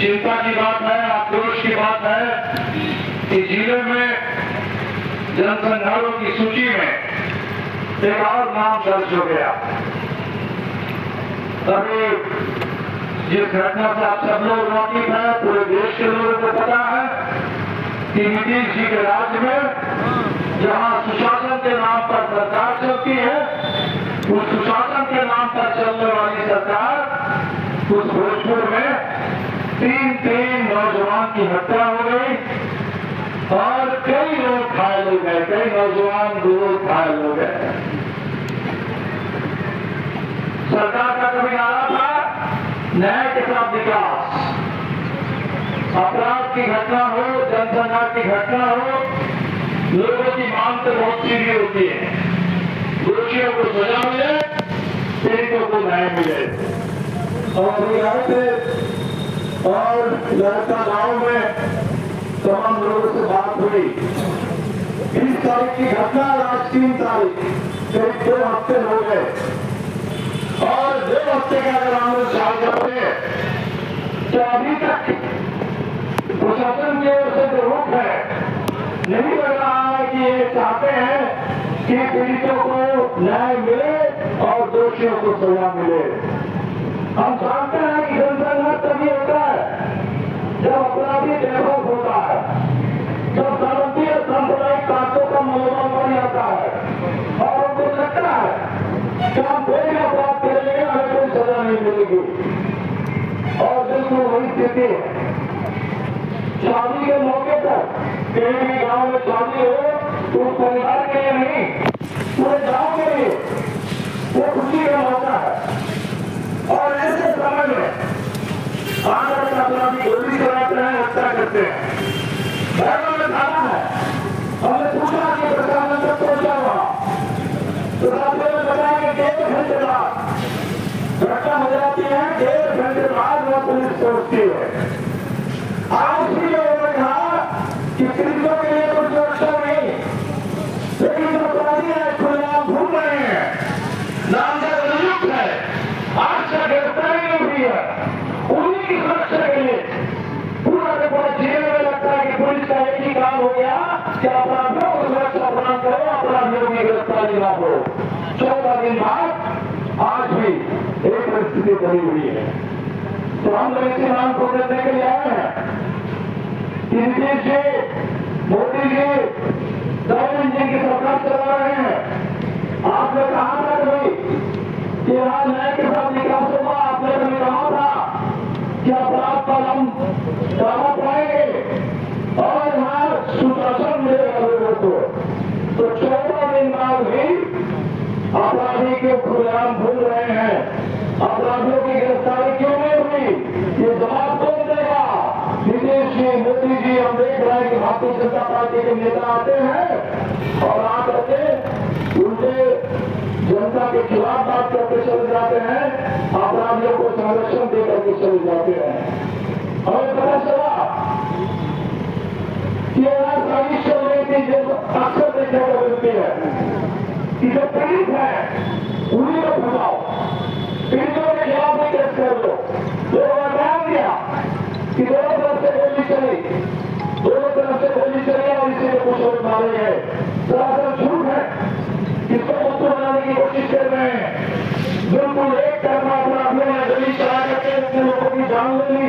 चिंता की बात है, आक्रोश की बात है कि जिले में जनसंघर्षों की सूची में एक और नाम दर्ज हो गया। अभी जिस घटना से आप सब लोग वाकिफ हैं, पूरे देश के लोगों को पता है कि नीतीश जी के राज्य में जहां सुशासन के नाम पर सरकार चलती है, उस सुशासन के नाम पर चलने वाली सरकार उस भोजपुर में तीन नौजवान की हत्या हो गई और कई लोग घायल हो गए, कई नौजवान लोग घायल हो गए। सरकार का कभी नारा था न्याय के साथ विकास। अपराध की घटना हो, जनसंघर्ष की घटना हो, लोगों की मांग तो बहुत सीधी होती है, दोषियों को सजा मिले, पीड़ितों को न्याय मिले। और यहाँ पे और लड़का गांव में तमाम लोगों से बात हुई। 20 तारीख की घटना, आज 3 तारीख, करीब 2 हफ्ते हो गए और 2 हफ्ते का अगर हम लोग चाल जाते हैं तो अभी तक प्रशासन की ओर से जो रुख है, नहीं लग रहा है कि ये चाहते हैं कि पीड़ितों को न्याय मिले और दोषियों को सजा मिले। हम जानते हैं कि जनसंघर्ष तभी होता है जब अपराधी बेबस होता है, जब शांति और सांप्रदायिक ताकतों का मनोबल बढ़ जाता है और उनको लगता है कि हम कोई भी अपराध करेंगे, हमें कोई सजा नहीं मिलेगी। और बिल्कुल वही स्थिति है। शादी के मौके पर कहीं भी गांव में शादी हो तो उस परिवार के लिए नहीं, पूरे गांव के लिए वो खुशी का मौका है। और ऐसे समय में आकर अपराधी गोली चलाते हैं, हत्या करते हैं। घरों में खाना है, हमने पूछा कि प्रशासन तक पहुंचा हुआ तो साथियों ने बताया कि 1.5 घंटे बाद घटना हो जाती है, 1.5 घंटे बाद वो पुलिस पहुंचती है। आज भी लोगों ने कहा कि पीड़ितों के लिए कोई सुरक्षा नहीं, लेकिन जो अपराधी है खुलेआम घूम रहे हैं, नामजद नियुक्त है, आज तक गिरफ्तारी नहीं हुई है। उन्हीं की सुरक्षा के लिए पूरा के पूरा जिले में लगता है कि पुलिस का एक ही काम हो गया कि अपराधियों को सुरक्षा प्रदान करो, अपराधियों की गिरफ्तारी ना हो। 14 दिन बाद आज भी एक परिस्थिति बनी हुई है। तो हम लोग इसी मांग को करने के लिए आए हैं। नीतीश जी, मोदी जी डबल इंजन की सरकार चला रहे हैं। आपने कहा था कभी कि आज न्याय के साथ विकास होगा, आपने कभी कहा था कि अपराध पर हम दबा पाएंगे और यहाँ सुशासन मिलेगा लोगों को। तो 14 दिन बाद भी अपराधी के खुलेआम घूम रहे हैं। अपराधियों की गिरफ्तारी क्यों नहीं हुई, ये जवाब कौन देगा? नीतीश जी, मोदी जी, हम देख रहे हैं कि भारतीय जनता पार्टी के नेता आते हैं और आकर के उनके जनता के खिलाफ बात करके चले जाते हैं, अपराधियों को संरक्षण देकर के चले जाते हैं। हमें पता चला कि साजिश चल रही थी, जो अक्सर देखने को मिलती है कि जो पीड़ित है उन्हीं को फंसाओ, पीड़ितों के खिलाफ भी केस कर लो। लोगों ने बयान दिया कि दोनों तरफ से गोली चली, दोनों तरफ से गोली चली और इसी में कुछ लोग मारे गए। सरासर झूठ है, इसको मुद्दा बनाने की कोशिश कर रहे हैं। बिल्कुल एक तरफा अपराधियों ने गोली चला करके इतने लोगों की जान ले ली,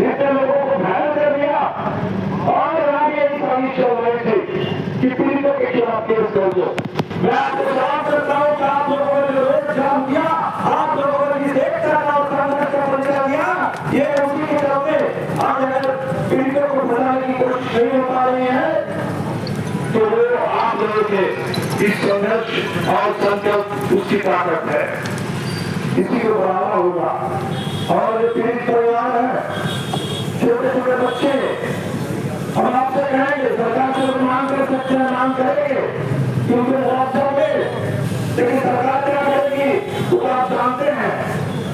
इतने लोगों को घायल कर दिया और आगे एक साजिश चल रही थी कि पीड़ितों के खिलाफ केस कर दो। मैं आपको सवाल करता हूं कि आप लोगों ने जो रोड जाम किया, आप लोगों ने जिस एक तरह और कांग्रेस का परिचय दिया, ये उसी के चलते आज अगर पीड़ितों को बनाने की कोशिश नहीं हो पा रही है तो वो आप लोगों के इस संघर्ष और संकल्प उसकी ताकत है, इसी को बढ़ाना होगा। और जो पीड़ित परिवार है, छोटे छोटे बच्चे, हम आपसे कहेंगे, सरकार से मांग कर सकते हैं, मांग करेंगे क्योंकि मुआवजा में, लेकिन सरकार क्या करेगी वो आप जानते हैं।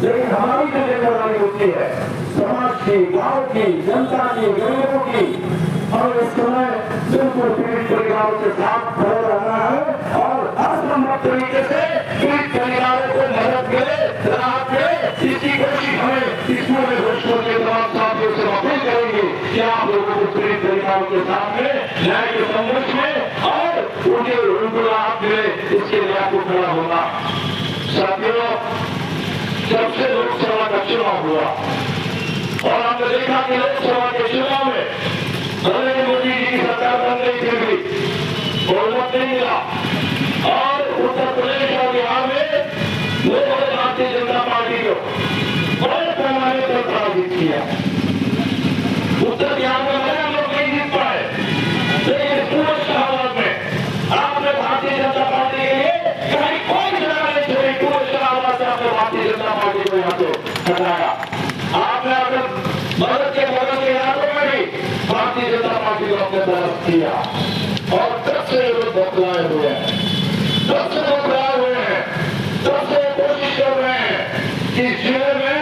लेकिन हमारी जो जिम्मेदारी होती है समाज की, गांव की, जनता की, गरीबों की, हमें इस समय बिल्कुल पीड़ित परिवारों के साथ खड़े रहना है और हर संभव तरीके से पीड़ित परिवारों को मदद मिले, राहत मिले, इसकी कोशिश हमें इसमें घोषणा के तमाम साथियों से क्या आप लोगों को पूरी तरीकाओं के सामने न्याय के संघर्ष में और उनको राहत मिले, इसके लिए आपको खड़ा होगा। साथियों, जब से लोकसभा का चुनाव हुआ और हमने देखा कि लोकसभा के चुनाव में नरेंद्र मोदी जी की सरकार बन गई, फिर भी बहुमत नहीं मिला और उत्तर प्रदेश और बिहार में लोगों ने भारतीय जनता पार्टी को बड़े पैमाने पर पराजित किया। उत्तर बिहार में हम लोग नहीं जीत पाए, लेकिन पूरे शाहबाद में आपने भारतीय जनता पार्टी के लिए कहीं कोई जगह नहीं छोड़ी। पूरे शाहबाद से आपने भारतीय जनता पार्टी को यहाँ से हटाया। आपने अपने मदद के इलाकों में भी भारतीय जनता पार्टी को अपने तरफ किया और तब से लोग बदलाए हुए हैं, तब से बदलाए हुए हैं, तब से कोशिश कर रहे हैं कि जिले में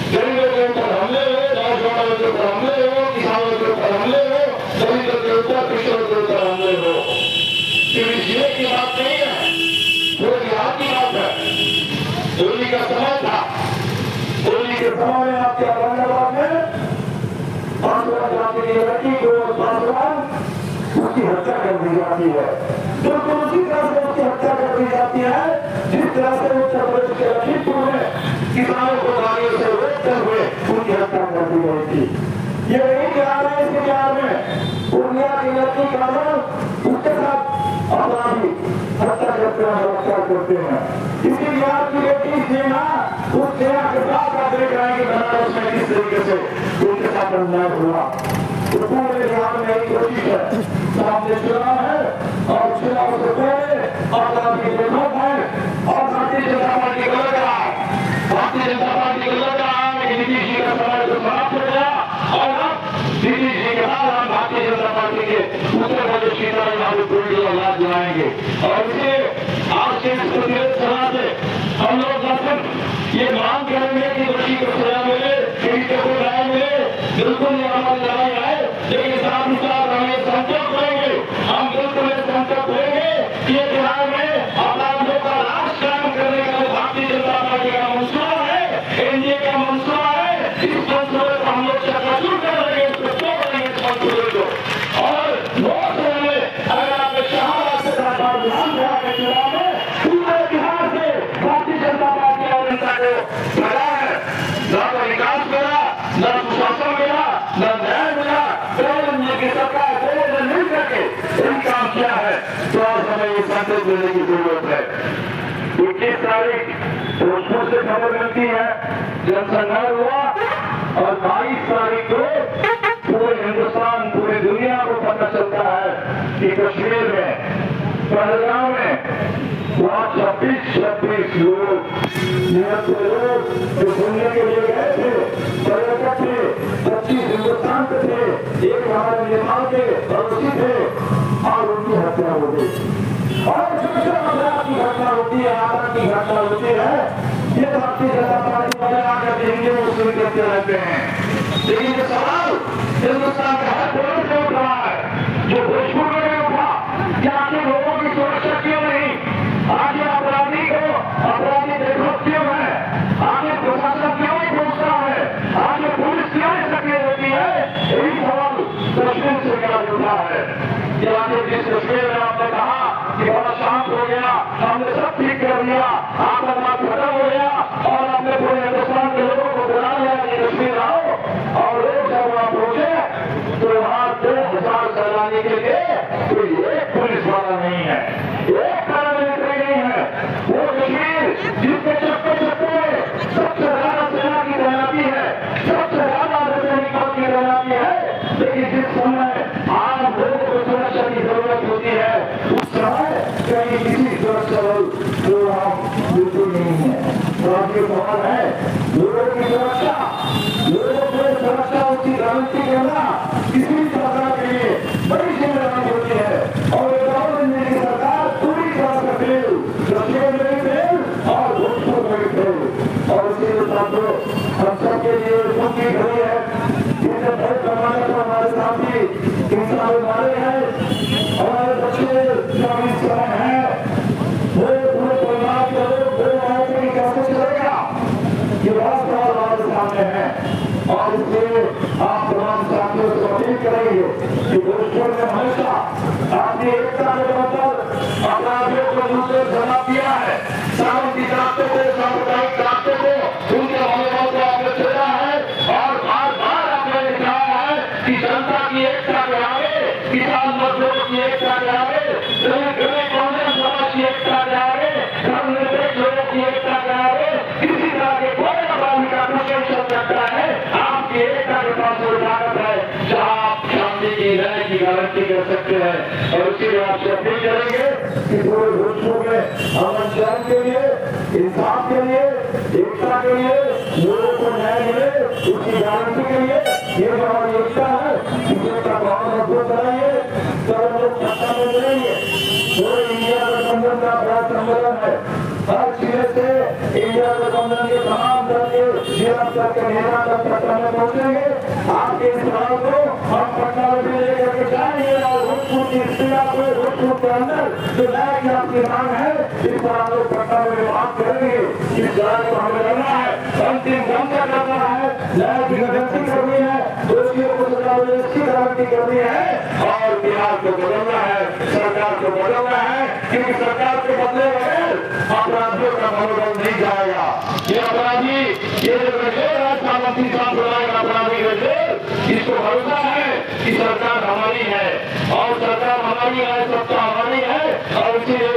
गरीबों के ऊपर हमले हो, नौजवानों के ऊपर हमले हो, किसानों के ऊपर हमले हो, दलितों के ऊपर, पिछड़ों के ऊपर हमले हो। सिर्फ जिले की बात नहीं है, पूरे बिहार की बात है। होली का समय था, होली के समय में आपके औरंगाबाद में बांसवाड़ा जाति की लड़की को उसकी हत्या कर दी जाती है। तो उसी तरह से उसकी हत्या कर दी जाती है जिस तरह से उत्तर प्रदेश के लखीमपुर में किसानों को गाड़ियों से रोकते हुए उनकी हत्या कर दी गई थी। ये नहीं बिहार है, इसके बिहार में पूर्णिया की लड़की का उसके साथ अपराधी हत्या करते हैं, हत्या करते हैं। इसी बिहार की बेटी सेना, उस सेना के साथ आप देख रहे हैं कि बनारस में किस तरीके से उनके साथ अन्याय हुआ। तो पूरे बिहार में एक कोशिश है, सामने चुनाव है और चुनाव से पहले अपराधी विरोध है और भारतीय जनता पार्टी को लग रहा है, भारतीय जनता पार्टी को लग रहा है कि नीतीश जी का समय तो समाप्त हो गया और अब नीतीश जी के बाद हम भारतीय जनता पार्टी के उत्तर प्रदेश की तरह यहाँ पूरी आवाज जलाएंगे। और इसलिए आज के इस प्रतिरोध सभा से हम लोग न सिर्फ ये मांग करेंगे कि दोषी को सजा मिले, पीड़ितों को न्याय मिले, बिल्कुल ये हमारी लड़ाई है, लेकिन साथ ही साथ हम ये संकल्प लेंगे, हम बिल्कुल ये संकल्प लेंगे कि ये बिहार में अपराधियों का राज कायम करने का जो भारतीय जनता पार्टी का मंसूबा है, एनडीए का मंसूबा है, इस मंसूबे को हम लोग चकनाचूर कर देंगे, इसको तोड़ देंगे इस मंसूबे को। और लोकसभा में अगर आपने शाहबाद से विधानसभा के चुनाव में पूरे बिहार से भारतीय जनता पार्टी और जनता को लगा है, न तो विकास मिला, न सुशासन मिला, न न्याय मिला, की सरकार दोनों ने मिल करके यही काम किया है। तो आज हमें ये संदेश देने की जरूरत है। 21 तारीख भोजपुर से खबर मिलती है जनसंहार हुआ और 22 तारीख को पूरे हिंदुस्तान, पूरी दुनिया को पता चलता है कि कश्मीर में पहलगाम में वहाँ 26 लोग जो घूमने के लिए गए थे, पर्यटक थे, 25 हिंदुस्तान के थे, एक हमारे नेपाल के पड़ोसी थे और उनकी हत्या हो गई। और सबसे अपराध की घटना होती है, आतंक की घटना होती है, ये भारतीय जनता पार्टी वाले आकर हिंदू मुस्लिम करते रहते हैं। लेकिन ये सवाल हिंदुस्तान का हर कोने से उठ रहा है, जो भोजपुर में उठा कि आखिर लोगों की सुरक्षा क्यों नहीं, आगे अपराधी देखो क्यों है, आगे प्रशासन क्यों नहीं पहुंचता है, आगे पुलिस क्यों नहीं सक्रिय होती है, यही सवाल कश्मीर से निकाल उठा है। कि आगे जिस कश्मीर में आपने कहा कि बड़ा शांत हो गया, हमने सब ठीक कर दिया, आतंकवाद खत्म हो गया और हमने पूरे हिंदुस्तान के लोगों को बुला लिया कि कश्मीर आओ, और लोग जब वहां पहुंचे तो वहां 2000 सैलानी के लिए कोई एक पुलिस वाला नहीं है, एक पैरामिलिट्री नहीं है। वो कश्मीर जिसके चप्पे चप्पे में सबसे ज्यादा सेना की तैनाती है, सबसे ज्यादा सैनिकों की तैनाती है, लेकिन जिस समय आम लोगों को सुरक्षा की जरूरत होती है उस समय कहीं किसी सुरक्षा बल जो हम बिल्कुल नहीं है। तो आपके सवाल है लोगों की सुरक्षा, लोगों को सुरक्षा उसकी रणनीति करना किसी सरकार के लिए बड़ी जिम्मेदारी होती है। और की सरकार पूरी तरह से फेल, कश्मीर में भी फेल और भोजपुर में भी फेल। और इसके साथ हम सबके लिए दुखी घड़ी है, जिसे बहुत कमाने को हमारे साथी किसान मारे हैं, हमारे बच्चे जो इस समय है वो पूरे परिवार के लोग 2 महीने के लिए कैसे चलेगा, ये बहुत सवाल हमारे सामने है। और इसलिए आप तमाम साथियों से कि भोजपुर में हमेशा आपने एकता के मतलब अपराधियों को दूसरे जमा दिया है, शांति रास्तों को, सामुदायिक रास्तों को, उनके मनोबल को आपने छेड़ा है और बार बार आपने कहा है कि जनता की एकता के आगे, किसान मजदूरों की एकता के आगे, कांग्रेस समाज की एकता के आगे, धर्मनिरपेक्ष लोगों की एकता के आगे किसी तरह के कोई अपराधी का कुछ नहीं चल सकता है। आपकी एकता के पास वो ताकत है जहाँ आप शांति की न्याय की गारंटी कर सकते हैं। और इसीलिए आपसे अपील करेंगे कि पूरे भोजपुर में अमन चैन के लिए, इंसाफ के लिए, एकता के लिए, लोगों को न्याय मिले उसकी गारंटी के लिए ये जो हमारी एकता है इसे का बहुत मजबूत बनाइए, तब हम लोग सत्ता में मिलेंगे। पूरे इंडिया गठबंधन का बड़ा सम्मेलन है, हर जिले से इंडिया गठबंधन के तमाम दल के जिला स्तर के नेता तक पटना में पहुंचेंगे। आपके इस सवाल को हम पटना में भी लेकर के जाएंगे और भोजपुर की स्थिति को भोजपुर के अंदर जो न्याय की आपकी मांग है इस पर हम लोग पटना में बात करेंगे। इस लड़ाई को हमें लड़ना है, अंतिम दम तक लड़ना है, न्याय की गारंटी करनी है, दोषियों को सजा मिले इसकी गारंटी करनी है और बिहार को बदलना है, सरकार को बदलना है, क्योंकि सरकार को बदले बगैर अपराधियों का मनोबल नहीं जाएगा। ये अपराधी ये जो रजेल है सामंती सांप्रदाय का अपराधी रजेल, इसको भरोसा है कि सरकार हमारी है और सरकार हमारी है, सत्ता हमारी है और इसीलिए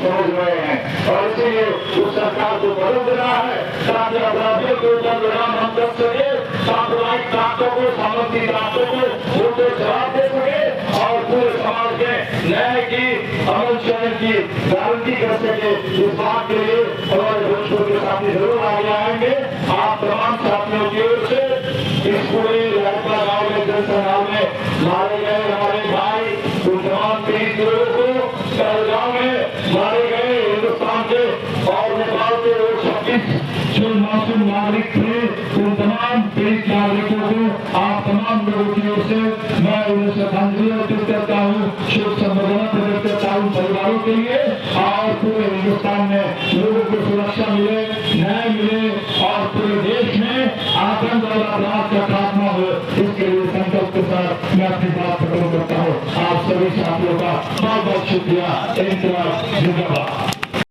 समझ रहे हैं और इसीलिए उस सरकार को बदल देना है ताकि अपराधियों के ऊपर लगाम हम कर सके, सांप्रदायिक ताकतों को, सामंती ताकतों को उनको जवाब दे सके और पूरे समाज के न्याय की, अमन चैन की गारंटी कर सके। इस बात के लिए हमारे भोजपुर के साथी जरूर आगे आएंगे। आप तमाम साथियों की ओर से इस पूरे राजपा गाँव में जनसंग्राम में मारे गए हमारे भाई उन तमाम 23 लोगों को, पहलगाम में मारे गए हिंदुस्तान के और नेपाल के 26 जो मासूम नागरिक थे, उन तमाम 23 नागरिकों को आप तमाम लोगों की ओर से मैं उन्हें श्रद्धांजलि अर्पित करता हूँ, शोक संवेदना प्रकट करता हूँ परिवारों के लिए और पूरे हिंदुस्तान में लोगों को सुरक्षा मिले, न्याय मिले और पूरे देश में आतंक और अपराध का खात्मा हो, इसके लिए संकल्प के साथ मैं अपनी बात खत्म करता हूँ। आप सभी साथियों का बहुत बहुत शुक्रिया। जिंदाबाद।